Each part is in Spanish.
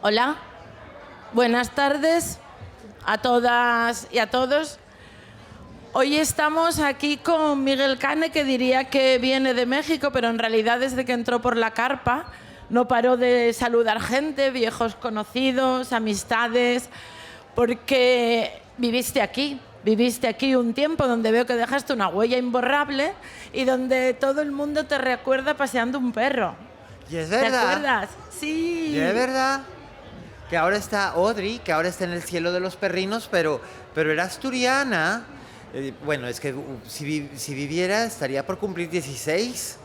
Hola, buenas tardes a todas y a todos. Hoy estamos aquí con Miguel Cane, que diría que viene de México, pero en realidad desde que entró por la carpa no paró de saludar gente, viejos conocidos, amistades, porque viviste aquí un tiempo donde veo que dejaste una huella imborrable y donde todo el mundo te recuerda paseando un perro. Y es verdad. ¿Te acuerdas? Sí. Y es verdad. Que ahora está Audrey, que ahora está en el cielo de los perrinos, pero era asturiana. Bueno, es que si viviera estaría por cumplir 16.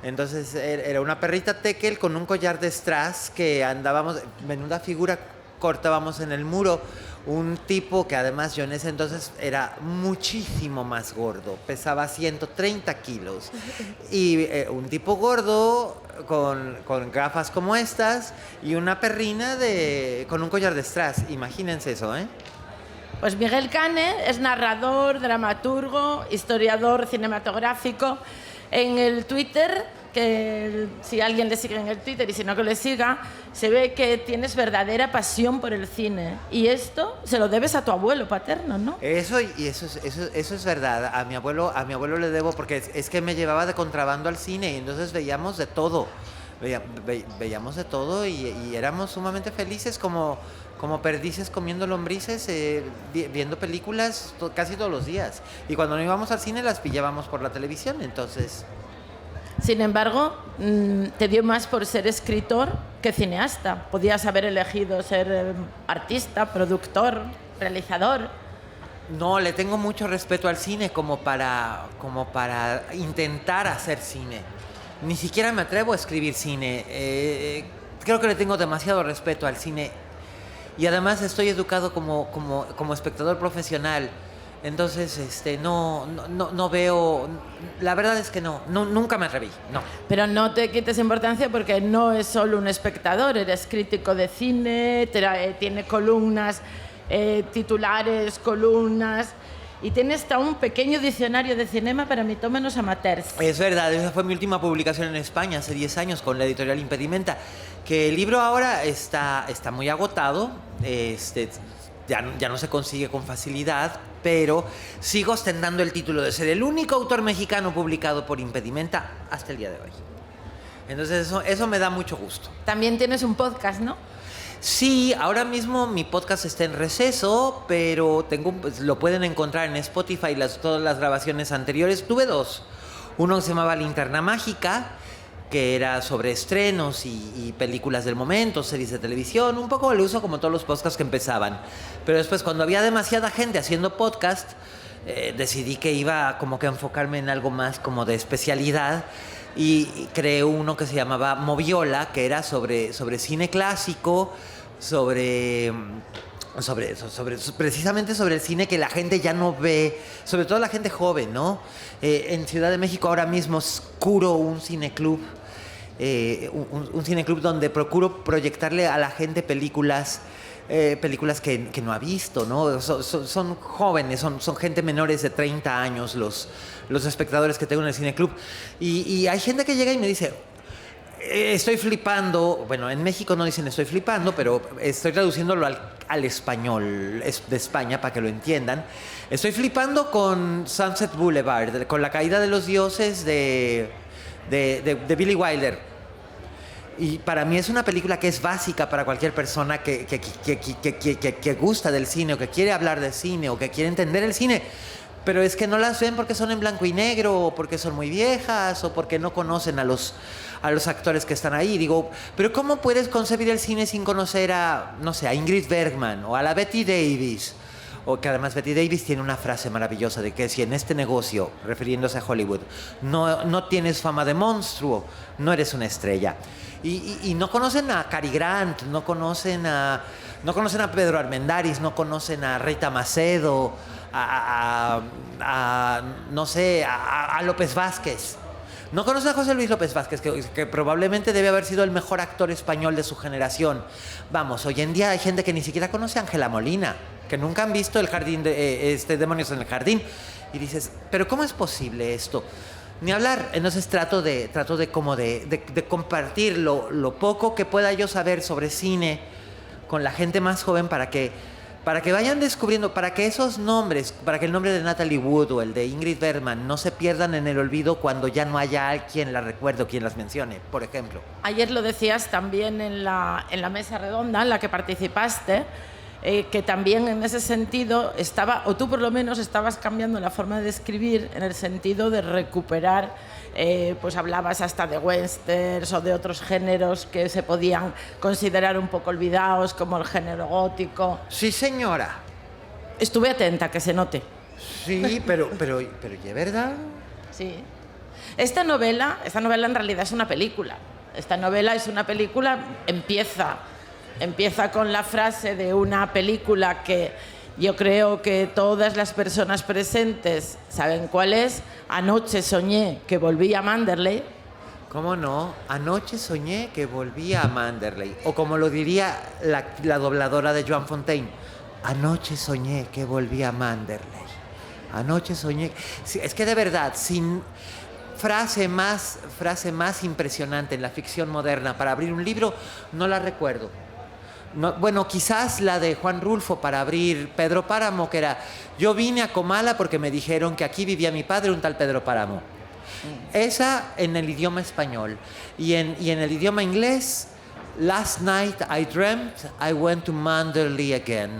Entonces era una perrita tekel con un collar de strass que andábamos, menuda figura cortábamos en el muro. Un tipo que además yo en ese entonces era muchísimo más gordo, pesaba 130 kilos. Y un tipo gordo con gafas como estas y una perrina con un collar de strass. Imagínense eso, ¿eh? Pues Miguel Cane es narrador, dramaturgo, historiador cinematográfico. En el Twitter, que si alguien le sigue en el Twitter y si no que le siga, se ve que tienes verdadera pasión por el cine. Y esto se lo debes a tu abuelo paterno, ¿no? Eso es verdad. A mi abuelo le debo, porque es que me llevaba de contrabando al cine y entonces veíamos de todo. Veíamos de todo y éramos sumamente felices como perdices comiendo lombrices, viendo películas casi todos los días. Y cuando no íbamos al cine las pillábamos por la televisión, entonces... Sin embargo, te dio más por ser escritor que cineasta. Podías haber elegido ser artista, productor, realizador. No, le tengo mucho respeto al cine como para intentar hacer cine. Ni siquiera me atrevo a escribir cine. Creo que le tengo demasiado respeto al cine. Y además estoy educado como espectador profesional. Entonces, no veo... La verdad es que nunca me atreví, no. Pero no te quites importancia porque no es solo un espectador, eres crítico de cine, tiene columnas, titulares, columnas... Y tiene hasta un pequeño diccionario de cinema para mitómanos amateurs. Es verdad, esa fue mi última publicación en España hace 10 años con la editorial Impedimenta. Que el libro ahora está muy agotado, ya no se consigue con facilidad, pero sigo ostentando el título de ser el único autor mexicano publicado por Impedimenta hasta el día de hoy. Entonces eso me da mucho gusto. También tienes un podcast, ¿no? Sí, ahora mismo mi podcast está en receso, pero lo pueden encontrar en Spotify, todas las grabaciones anteriores. Tuve dos. Uno que se llamaba Linterna Mágica, que era sobre estrenos y películas del momento, series de televisión, un poco el uso como todos los podcasts que empezaban. Pero después, cuando había demasiada gente haciendo podcast, decidí que iba como que a enfocarme en algo más como de especialidad y creé uno que se llamaba Moviola, que era sobre cine clásico, precisamente sobre el cine que la gente ya no ve, sobre todo la gente joven, ¿no? En Ciudad de México ahora mismo curo un cineclub, un cineclub donde procuro proyectarle a la gente películas que no ha visto, ¿no? Son jóvenes, son gente menores de 30 años los espectadores que tengo en el cineclub. Y hay gente que llega y me dice... Estoy flipando, bueno, en México no dicen estoy flipando, pero estoy traduciéndolo al español de España para que lo entiendan. Estoy flipando con Sunset Boulevard, con La caída de los dioses de Billy Wilder. Y para mí es una película que es básica para cualquier persona que gusta del cine o que quiere hablar del cine o que quiere entender el cine. Pero es que no las ven porque son en blanco y negro, o porque son muy viejas, o porque no conocen a los actores que están ahí. Digo, pero ¿cómo puedes concebir el cine sin conocer a Ingrid Bergman o a la Bette Davis? O que además Bette Davis tiene una frase maravillosa de que si en este negocio, refiriéndose a Hollywood, no tienes fama de monstruo, no eres una estrella. Y no conocen a Cary Grant, no conocen a Pedro Armendáriz, no conocen a Rita Macedo, a López Vázquez. No conocen a José Luis López Vázquez, que probablemente debe haber sido el mejor actor español de su generación. Vamos, hoy en día hay gente que ni siquiera conoce a Ángela Molina, que nunca han visto el jardín Demonios en el jardín. Y dices, ¿pero cómo es posible esto? Ni hablar. Entonces trato de compartir lo poco que pueda yo saber sobre cine con la gente más joven para que vayan descubriendo, para que esos nombres, para que el nombre de Natalie Wood o el de Ingrid Bergman no se pierdan en el olvido cuando ya no haya quien la recuerde o quien las mencione, por ejemplo. Ayer lo decías también en la mesa redonda en la que participaste, que también en ese sentido estaba, o tú por lo menos estabas cambiando la forma de escribir en el sentido de recuperar, pues hablabas hasta de westerns o de otros géneros que se podían considerar un poco olvidados, como el género gótico. Sí, señora. Estuve atenta, que se note. Sí, pero ¿y es verdad? Sí. Esta novela en realidad es una película. Esta novela es una película, empieza con la frase de una película que yo creo que todas las personas presentes saben cuál es. Anoche soñé que volví a Manderley. ¿Cómo no? Anoche soñé que volvía a Manderley. O como lo diría la dobladora de Joan Fontaine. Anoche soñé que volvía a Manderley. Anoche soñé... Sí, es que de verdad, sin frase más impresionante en la ficción moderna para abrir un libro, no la recuerdo. No, bueno, quizás la de Juan Rulfo para abrir Pedro Páramo, que era: yo vine a Comala porque me dijeron que aquí vivía mi padre, un tal Pedro Páramo. Esa en el idioma español. Y en el idioma inglés: last night I dreamt I went to Manderley again.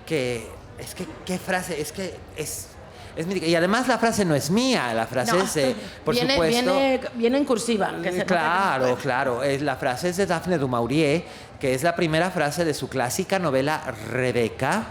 Que es que, ¿qué frase? Es que es y además la frase no es mía, la frase es, por supuesto... Viene en cursiva. Que claro. La frase es de Daphne du Maurier, que es la primera frase de su clásica novela Rebeca,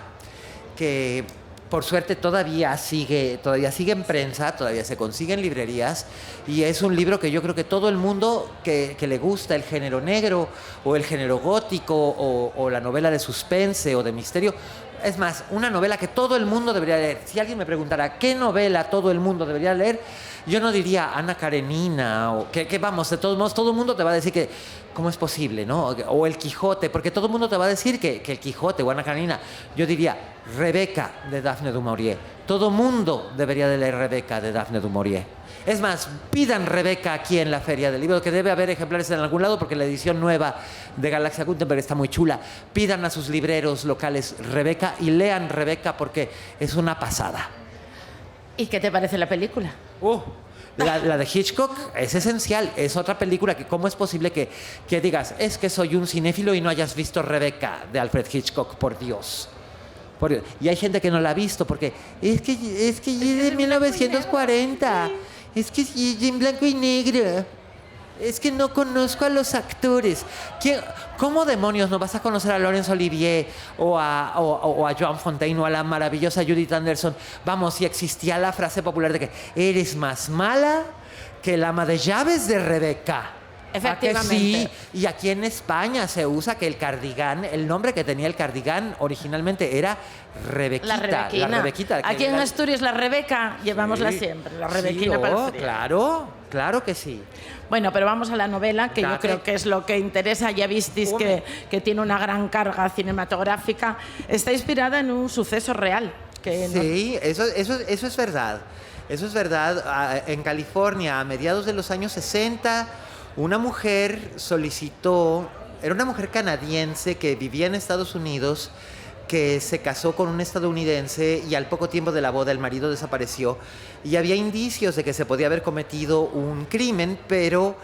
que por suerte todavía sigue en prensa, todavía se consigue en librerías, y es un libro que yo creo que todo el mundo que le gusta el género negro o el género gótico o la novela de suspense o de misterio... Es más, una novela que todo el mundo debería leer. Si alguien me preguntara qué novela todo el mundo debería leer, yo no diría Ana Karenina o que vamos, de todos modos, todo el mundo te va a decir que cómo es posible, ¿no? O El Quijote, porque todo el mundo te va a decir que El Quijote o Ana Karenina. Yo diría Rebeca de Daphne du Maurier. Todo el mundo debería de leer Rebeca de Daphne du Maurier. Es más, pidan Rebeca aquí en la Feria del Libro, que debe haber ejemplares en algún lado porque la edición nueva de Galaxia Gutenberg está muy chula. Pidan a sus libreros locales Rebeca y lean Rebeca porque es una pasada. ¿Y qué te parece la película? La de Hitchcock es esencial. Es otra película que cómo es posible que digas, es que soy un cinéfilo y no hayas visto Rebeca de Alfred Hitchcock, por Dios. Y hay gente que no la ha visto porque es que es de 1940. Es que es en blanco y negro. Es que no conozco a los actores. ¿Cómo demonios no vas a conocer a Laurence Olivier o a Joan Fontaine o a la maravillosa Judith Anderson? Vamos, si existía la frase popular de que eres más mala que el ama de llaves de Rebeca. Efectivamente. Sí, y aquí en España se usa que el cardigán, el nombre que tenía el cardigán originalmente era Rebequita. La Rebequita. Aquí en Asturias la Rebeca, llevámosla siempre, la Rebequina para el frío. Claro que sí. Bueno, pero vamos a la novela, que yo creo que es lo que interesa. Ya visteis que tiene una gran carga cinematográfica. Está inspirada en un suceso real. Sí, eso es verdad. Eso es verdad. En California, a mediados de los años 60... una mujer solicitó, era una mujer canadiense que vivía en Estados Unidos, que se casó con un estadounidense y al poco tiempo de la boda el marido desapareció y había indicios de que se podía haber cometido un crimen, pero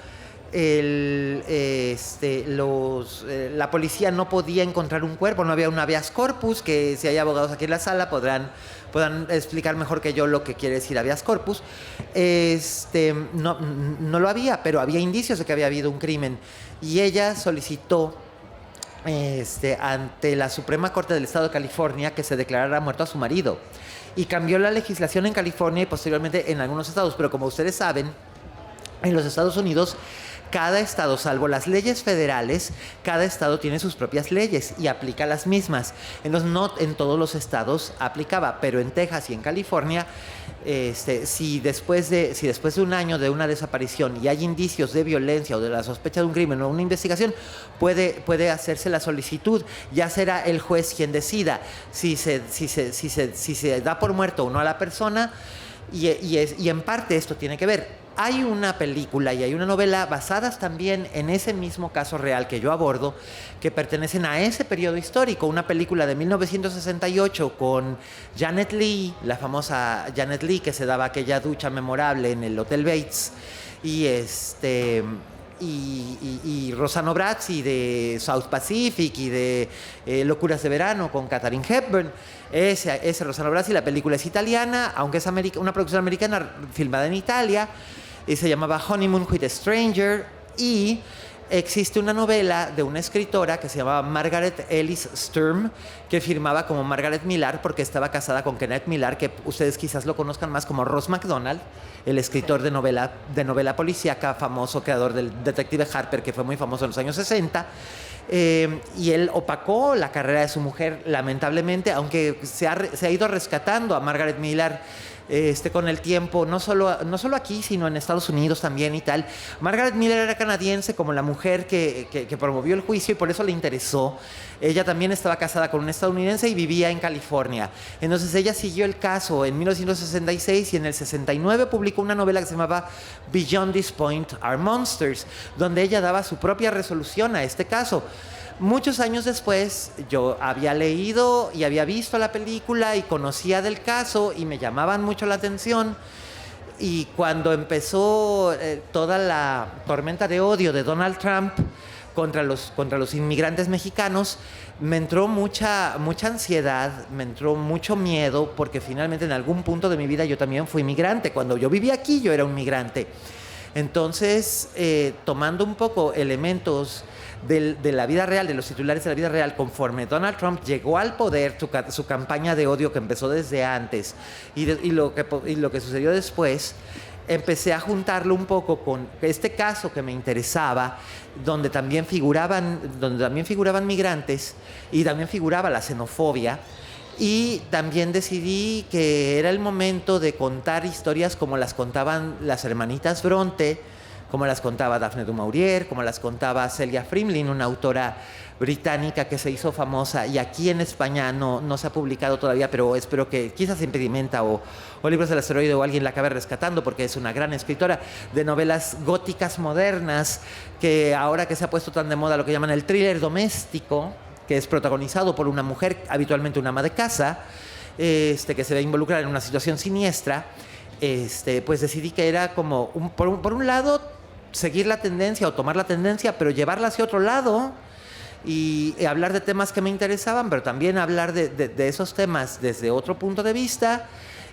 la policía no podía encontrar un cuerpo, no había un habeas corpus, que si hay abogados aquí en la sala podrán explicar mejor que yo lo que quiere decir habeas corpus. No lo había, pero había indicios de que había habido un crimen y ella solicitó ante la Suprema Corte del Estado de California que se declarara muerto a su marido y cambió la legislación en California y posteriormente en algunos estados, pero como ustedes saben, en los Estados Unidos cada estado, salvo las leyes federales, cada estado tiene sus propias leyes y aplica las mismas. No en todos los estados aplicaba, pero en Texas y en California, si después de un año de una desaparición y hay indicios de violencia o de la sospecha de un crimen o una investigación, puede hacerse la solicitud. Ya será el juez quien decida si se da por muerto o no a la persona y en parte esto tiene que ver. hay una película y hay una novela basadas también en ese mismo caso real que yo abordo, que pertenecen a ese periodo histórico. Una película de 1968 con Janet Leigh, la famosa Janet Leigh, que se daba aquella ducha memorable en el Hotel Bates, y Rossano Brazzi de South Pacific y de Locuras de Verano con Katharine Hepburn. Ese Rossano Brazzi, la película es italiana, aunque es una producción americana filmada en Italia, y se llamaba Honeymoon with a Stranger. Y existe una novela de una escritora que se llamaba Margaret Ellis Sturm, que firmaba como Margaret Millar porque estaba casada con Kenneth Millar, que ustedes quizás lo conozcan más como Ross MacDonald, el escritor de novela policíaca, famoso creador del detective Harper, que fue muy famoso en los años 60. Y él opacó la carrera de su mujer, lamentablemente, aunque se ha ido rescatando a Margaret Millar con el tiempo, no solo aquí, sino en Estados Unidos también y tal. Margaret Millar era canadiense, como la mujer que promovió el juicio, y por eso le interesó. Ella también estaba casada con un estadounidense y vivía en California. Entonces ella siguió el caso en 1966 y en el 69 publicó una novela que se llamaba Beyond This Point Are Monsters, donde ella daba su propia resolución a este caso. Muchos años después, yo había leído y había visto la película y conocía del caso y me llamaban mucho la atención. Y cuando empezó toda la tormenta de odio de Donald Trump contra los inmigrantes mexicanos, me entró mucha ansiedad, me entró mucho miedo, porque finalmente en algún punto de mi vida yo también fui migrante. Cuando yo vivía aquí, yo era un migrante. Entonces, tomando un poco elementos de la vida real, de los titulares de la vida real, conforme Donald Trump llegó al poder, su campaña de odio que empezó desde antes y lo que sucedió después, empecé a juntarlo un poco con este caso que me interesaba, donde también figuraban migrantes y también figuraba la xenofobia. Y también decidí que era el momento de contar historias como las contaban las hermanitas Bronte, como las contaba Daphne du Maurier, como las contaba Celia Frimlin, una autora británica que se hizo famosa y aquí en España no se ha publicado todavía, pero espero que quizás Impedimenta o Libros del Asteroide o alguien la acabe rescatando, porque es una gran escritora de novelas góticas modernas, que ahora que se ha puesto tan de moda lo que llaman el thriller doméstico, que es protagonizado por una mujer, habitualmente una ama de casa, que se ve involucrada en una situación siniestra, pues decidí que era como, por un lado, seguir la tendencia o tomar la tendencia, pero llevarla hacia otro lado y hablar de temas que me interesaban, pero también hablar de esos temas desde otro punto de vista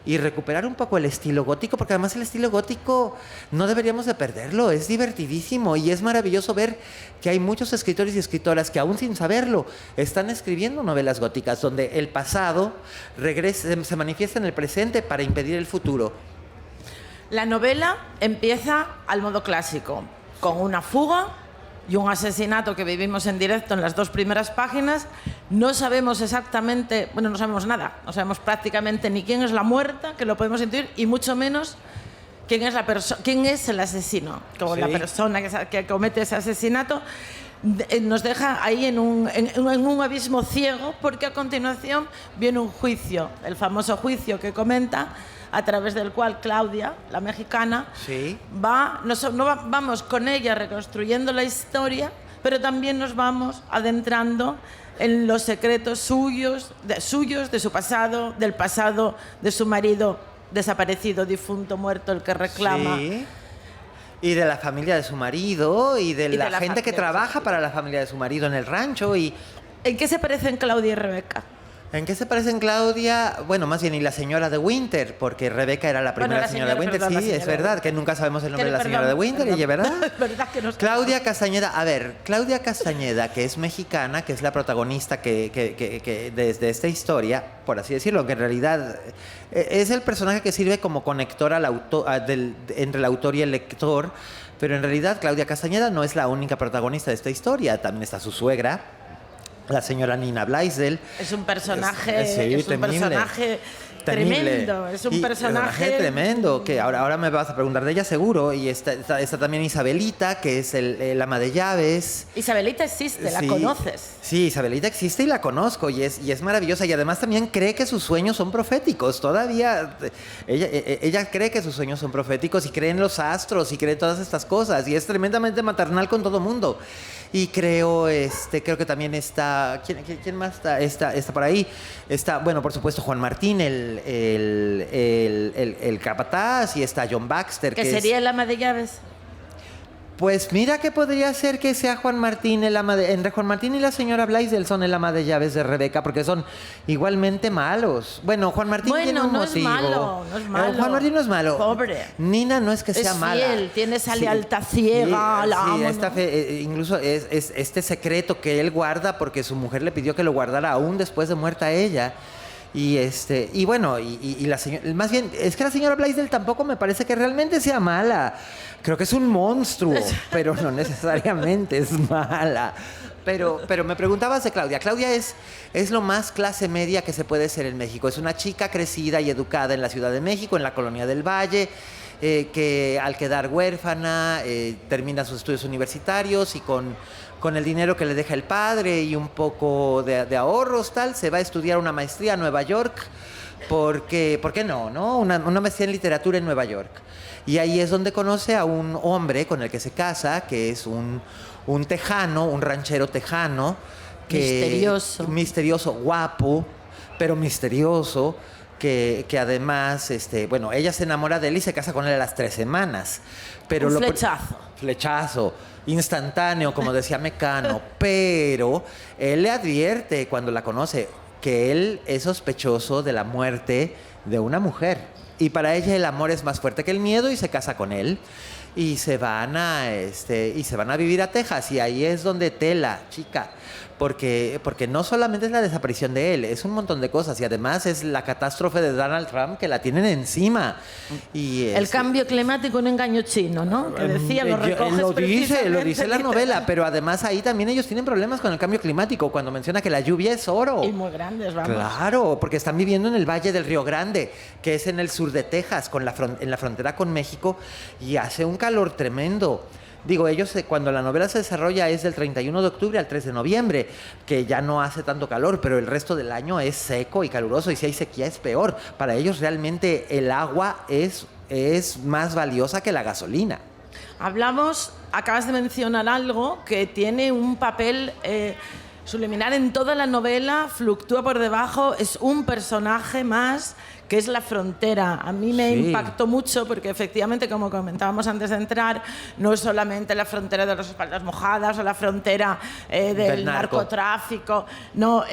y recuperar un poco el estilo gótico, porque además el estilo gótico no deberíamos de perderlo, es divertidísimo y es maravilloso ver que hay muchos escritores y escritoras que aún sin saberlo están escribiendo novelas góticas donde el pasado se manifiesta en el presente para impedir el futuro. La novela empieza al modo clásico, con una fuga y un asesinato que vivimos en directo en las dos primeras páginas. No sabemos exactamente, no sabemos nada, no sabemos prácticamente ni quién es la muerta, que lo podemos intuir, y mucho menos quién es el asesino, como la persona que comete ese asesinato. Nos deja ahí en un abismo ciego, porque a continuación viene un juicio, el famoso juicio que comenta, a través del cual Claudia, la mexicana, vamos con ella reconstruyendo la historia, pero también nos vamos adentrando en los secretos suyos, de su pasado, del pasado de su marido desaparecido, difunto, muerto, el que reclama. Sí. Y de la familia de su marido y de la gente que trabaja para la familia de su marido en el rancho. ¿En qué se parecen Claudia y Rebeca? ¿En qué se parecen Claudia? Bueno, más bien y la señora de Winter, porque Rebeca era la primera señora de Winter. Sí, es verdad, que nunca sabemos el nombre de la señora de Winter, y ¿verdad? ¿Verdad que nos Claudia Castañeda, Claudia Castañeda, que es mexicana, que es la protagonista que desde esta historia, por así decirlo, que en realidad es el personaje que sirve como conector entre el autor y el lector, pero en realidad Claudia Castañeda no es la única protagonista de esta historia, también está su suegra, la señora Nina Blaisdell. Es un personaje, Sí, es un temible. personaje Temible. tremendo, es un personaje tremendo, que ahora me vas a preguntar de ella seguro. Y está también Isabelita, que es el ama de llaves. Isabelita existe, ¿la Sí, conoces? Sí, Isabelita existe y la conozco y es maravillosa. Y además también cree que sus sueños son proféticos. Todavía ella cree que sus sueños son proféticos y cree en los astros y cree en todas estas cosas. Y es tremendamente maternal con todo mundo. Y creo que también está... ¿Quién más está por ahí? Está, bueno, por supuesto, Juan Martín, el capataz, y está John Baxter. Que sería el ama de llaves. Pues mira que podría ser que sea Juan Martín entre Juan Martín y la señora Blaisdell son el ama de llaves de Rebeca, porque son igualmente malos. Bueno, Juan Martín tiene un motivo. No es malo. Juan Martín no es malo. Pobre. Nina no es que sea mala. Es fiel, tiene esa lealtad ciega, la amo, ¿no? Incluso es este secreto que él guarda porque su mujer le pidió que lo guardara aún después de muerta ella. Y bueno, la señora, más bien, es que la señora Blaisdell tampoco me parece que realmente sea mala. Creo que es un monstruo, pero no necesariamente es mala. Pero me preguntabas de Claudia. Claudia es lo más clase media que se puede ser en México. Es una chica crecida y educada en la Ciudad de México, en la Colonia del Valle, que al quedar huérfana termina sus estudios universitarios y con el dinero que le deja el padre y un poco de ahorros, se va a estudiar una maestría a Nueva York. ¿Por qué no? Una maestría en literatura en Nueva York. Y ahí es donde conoce a un hombre con el que se casa, que es un tejano, un ranchero tejano. Misterioso, guapo, pero misterioso. Que además, bueno, ella se enamora de él y se casa con él a las 3 semanas. Pero un flechazo. Flechazo, instantáneo, como decía Mecano. Pero él le advierte cuando la conoce que él es sospechoso de la muerte de una mujer. Y para ella el amor es más fuerte que el miedo y se casa con él. Y se van a vivir a Texas. Y ahí es donde tela, chica. Porque no solamente es la desaparición de él, es un montón de cosas. Y además es la catástrofe de Donald Trump que la tienen encima. El cambio climático, un engaño chino, ¿no? Que decía, lo recoges lo dice la novela. Pero además ahí también ellos tienen problemas con el cambio climático. Cuando menciona que la lluvia es oro. Y muy grandes, vamos. Claro, porque están viviendo en el Valle del Río Grande, que es en el sur de Texas, en la frontera con México. Y hace un calor tremendo. Digo, ellos cuando la novela se desarrolla es del 31 de octubre al 3 de noviembre, que ya no hace tanto calor, pero el resto del año es seco y caluroso, y si hay sequía es peor. Para ellos realmente el agua es más valiosa que la gasolina. Acabas de mencionar algo que tiene un papel subliminal en toda la novela, fluctúa por debajo, es un personaje más, que es la frontera. A mí me impactó mucho porque efectivamente, como comentábamos antes de entrar, no es solamente la frontera de las espaldas mojadas o la frontera del narcotráfico. No,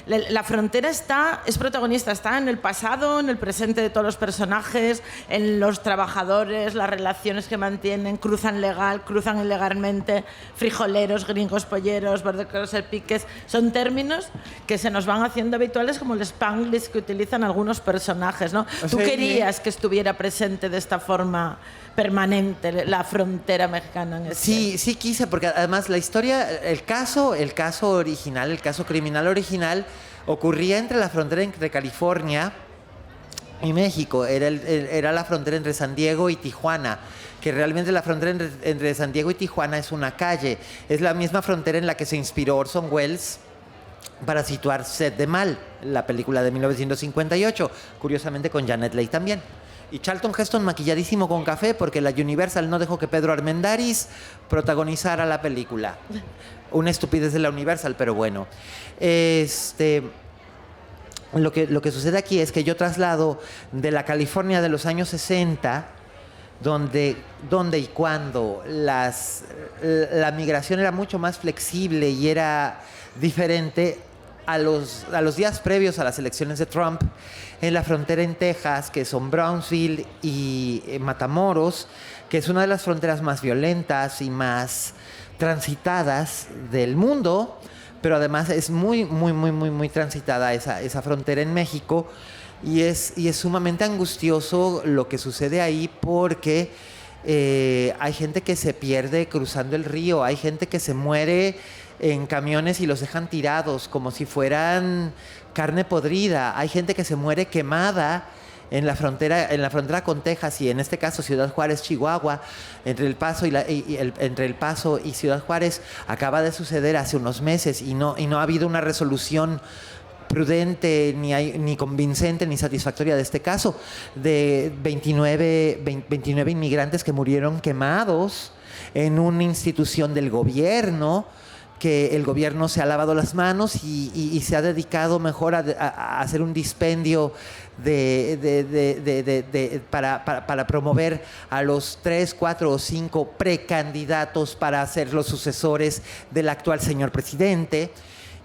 la frontera es protagonista, está en el pasado, en el presente de todos los personajes, en los trabajadores, las relaciones que mantienen, cruzan legal, cruzan ilegalmente, frijoleros, gringos, polleros, border crosser, piques. Son términos que se nos van haciendo habituales, como el spanglish que utilizan algunos personajes, ¿no? Tú querías que estuviera presente de esta forma permanente la frontera mexicana en Sí quise, porque además la historia, el caso original, el caso criminal original, ocurría entre la frontera entre California y México. Era la frontera entre San Diego y Tijuana, que realmente la frontera entre San Diego y Tijuana es una calle. Es la misma frontera en la que se inspiró Orson Welles para situar Sed de Mal, la película de 1958, curiosamente con Janet Leigh también. Y Charlton Heston maquilladísimo con café porque la Universal no dejó que Pedro Armendáriz protagonizara la película. Una estupidez de la Universal, pero bueno. Lo que sucede aquí es que yo traslado de la California de los años 60, donde y cuando la migración era mucho más flexible y era diferente a los días previos a las elecciones de Trump, en la frontera en Texas, que son Brownsville y Matamoros, que es una de las fronteras más violentas y más transitadas del mundo, pero además es muy, muy, muy, muy, muy transitada esa frontera en México, y es sumamente angustioso lo que sucede ahí porque hay gente que se pierde cruzando el río, hay gente que se muere en camiones y los dejan tirados como si fueran carne podrida. Hay gente que se muere quemada en la frontera con Texas y en este caso Ciudad Juárez, Chihuahua, entre El Paso entre El Paso y Ciudad Juárez. Acaba de suceder hace unos meses y no ha habido una resolución prudente, ni convincente, ni satisfactoria de este caso, de 29 inmigrantes que murieron quemados en una institución del gobierno, que el gobierno se ha lavado las manos y se ha dedicado mejor a hacer un dispendio para promover a los 3, 4 o 5 precandidatos para ser los sucesores del actual señor presidente.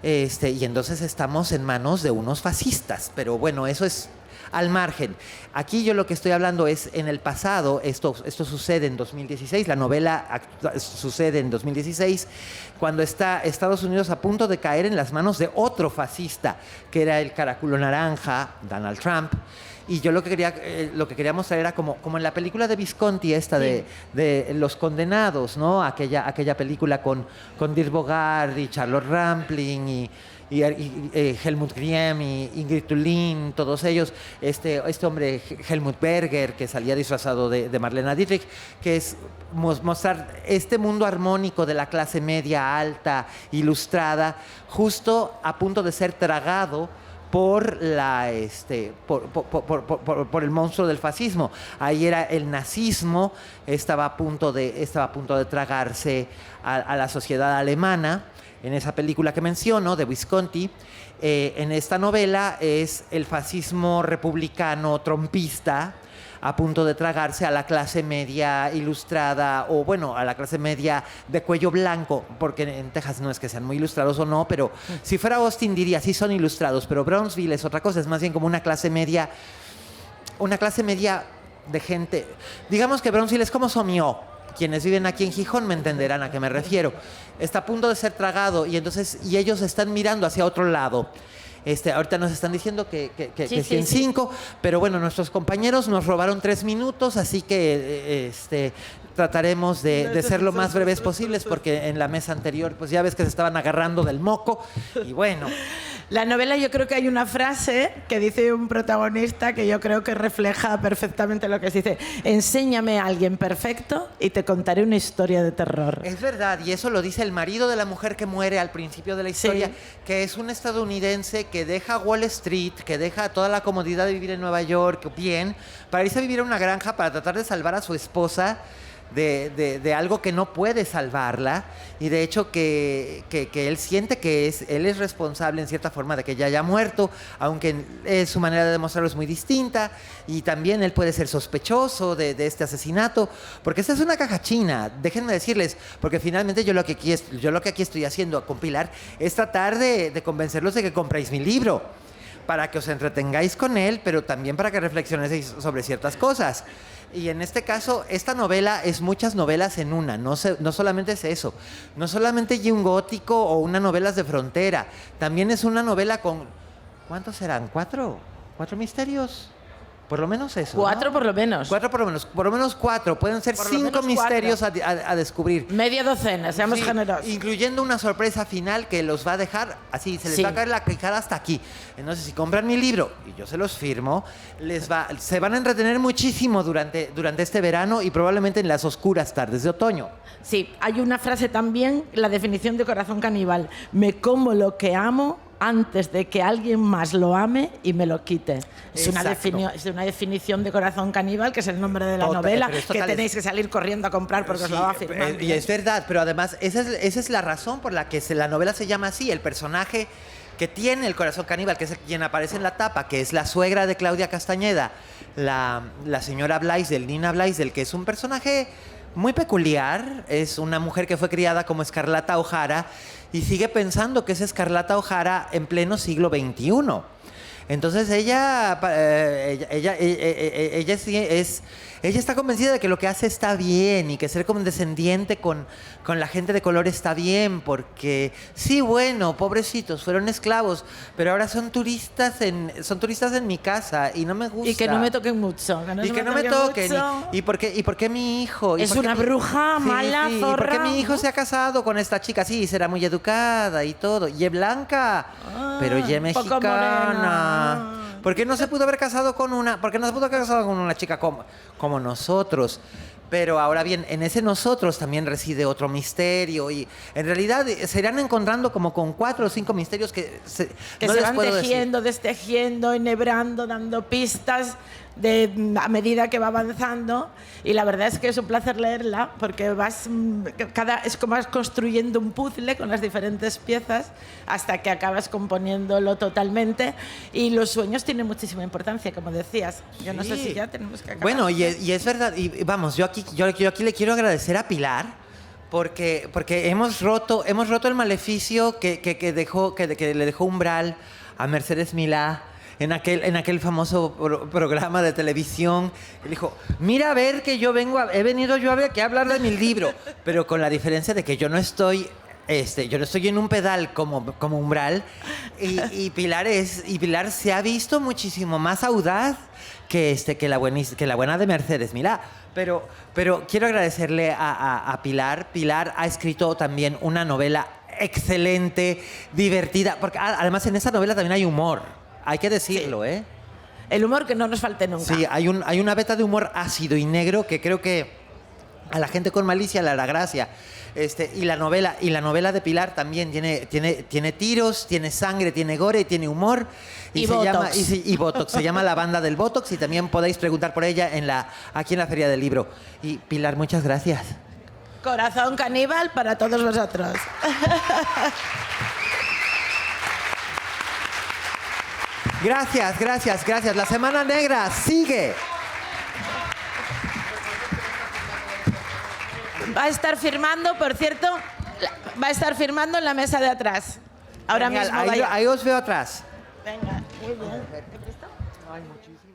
Y entonces estamos en manos de unos fascistas, pero bueno, eso es al margen. Aquí yo lo que estoy hablando es en el pasado. Esto sucede en 2016, la novela sucede en 2016, cuando está Estados Unidos a punto de caer en las manos de otro fascista, que era el caraculo naranja, Donald Trump. Y yo lo que quería mostrar era como en la película de Visconti esta de Los Condenados, ¿no? Aquella película con Dirk Bogarde y Charlotte Rampling y Helmut Griem y Ingrid Thulin, todos ellos, este hombre Helmut Berger, que salía disfrazado de Marlene Dietrich, que es mostrar este mundo armónico de la clase media alta, ilustrada, justo a punto de ser tragado por el monstruo del fascismo. Ahí era el nazismo, estaba a punto de tragarse a la sociedad alemana. En esa película que menciono, de Visconti, en esta novela es el fascismo republicano trompista a punto de tragarse a la clase media ilustrada, o bueno, a la clase media de cuello blanco, porque en Texas no es que sean muy ilustrados o no, pero si fuera Austin diría, sí son ilustrados, pero Brownsville es otra cosa, es más bien como una clase media de gente. Digamos que Brownsville es como Somió. Quienes viven aquí en Gijón me entenderán a qué me refiero. Está a punto de ser tragado y ellos están mirando hacia otro lado. Ahorita nos están diciendo que 105, pero bueno, nuestros compañeros nos robaron 3 minutos, así que trataremos de ser lo más breves posibles, porque en la mesa anterior, pues ya ves que se estaban agarrando del moco, y bueno. La novela, yo creo que hay una frase que dice un protagonista que yo creo que refleja perfectamente lo que se dice: enséñame a alguien perfecto y te contaré una historia de terror. Es verdad, y eso lo dice el marido de la mujer que muere al principio de la historia, sí, que es un estadounidense que deja Wall Street, que deja toda la comodidad de vivir en Nueva York, bien, para irse a vivir a una granja para tratar de salvar a su esposa de algo que no puede salvarla, y de hecho que él siente que él es responsable en cierta forma de que ella haya muerto, aunque su manera de demostrarlo es muy distinta, y también él puede ser sospechoso de este asesinato, porque esta es una caja china, déjenme decirles, porque finalmente yo lo que aquí estoy haciendo a compilar es tratar de convencerlos de que compréis mi libro, para que os entretengáis con él, pero también para que reflexionéis sobre ciertas cosas. Y en este caso, esta novela es muchas novelas en una, no solamente es eso, no solamente un gótico o unas novelas de frontera, también es una novela con, ¿cuántos serán? ¿4 misterios? Por lo menos eso, 4, ¿no? por lo menos. 4 por lo menos 4, pueden ser 5 misterios a descubrir. Media docena, seamos generosos. Incluyendo una sorpresa final que los va a dejar así, se les va a caer la quijada hasta aquí. Entonces, si compran mi libro y yo se los firmo, se van a entretener muchísimo durante este verano y probablemente en las oscuras tardes de otoño. Sí, hay una frase también, la definición de corazón caníbal: me como lo que amo antes de que alguien más lo ame y me lo quite. Es una definición de corazón caníbal, que es el nombre de la novela, que tenéis que salir corriendo a comprar porque os lo va a firmar. Y es verdad, pero además esa es la razón por la que la novela se llama así. El personaje que tiene el corazón caníbal, que es quien aparece en la tapa, que es la suegra de Claudia Castañeda, la señora Blaisdell, Nina Blaisdell, que es un personaje muy peculiar, es una mujer que fue criada como Escarlata O'Hara y sigue pensando que es Escarlata O'Hara en pleno siglo XXI. Entonces ella está convencida de que lo que hace está bien y que ser condescendiente con la gente de color está bien, porque sí, bueno, pobrecitos, fueron esclavos, pero ahora son turistas en mi casa y no me gusta. Y que no me toquen mucho. Y que no me toquen. ¿Y por qué mi hijo? Es una bruja mala, sí, zorra. ¿Y por qué mi hijo se ha casado con esta chica? Sí, será muy educada y todo. Y es blanca, pero y es mexicana. ¿Por qué no se pudo haber casado con una? ¿Por qué no se pudo haber casado con una chica como nosotros? Pero ahora bien, en ese nosotros también reside otro misterio y en realidad se irán encontrando como con 4 o 5 misterios que no se van tejiendo, destejiendo, enhebrando, dando pistas a medida que va avanzando, y la verdad es que es un placer leerla porque es como vas construyendo un puzzle con las diferentes piezas hasta que acabas componiéndolo totalmente, y los sueños tienen muchísima importancia, como decías. Yo no sé si ya tenemos que acabar. Bueno, y es verdad, y vamos, yo aquí le quiero agradecer a Pilar porque hemos roto el maleficio que le dejó Umbral a Mercedes Milá en aquel famoso programa de televisión. Él dijo, mira, a ver que he venido yo a hablar de mi libro, pero con la diferencia de que yo no estoy en un pedal como Umbral, y Pilar se ha visto muchísimo más audaz que la buena de Mercedes Milá. Pero quiero agradecerle a Pilar. Pilar ha escrito también una novela excelente, divertida, porque además en esa novela también hay humor. Hay que decirlo, sí. El humor que no nos falte nunca. Sí, hay una veta de humor ácido y negro que creo que a la gente con malicia le hará gracia. Y la novela de Pilar también tiene tiros, tiene sangre, tiene gore, tiene humor. Y Botox. Y Botox. Se llama La Banda del Botox, y también podéis preguntar por ella aquí en la Feria del Libro. Y Pilar, muchas gracias. Corazón caníbal para todos vosotros. Gracias. La Semana Negra sigue. Va a estar firmando, por cierto, en la mesa de atrás. Ahora Genial, mismo. ahí os veo atrás. Venga, muy bien.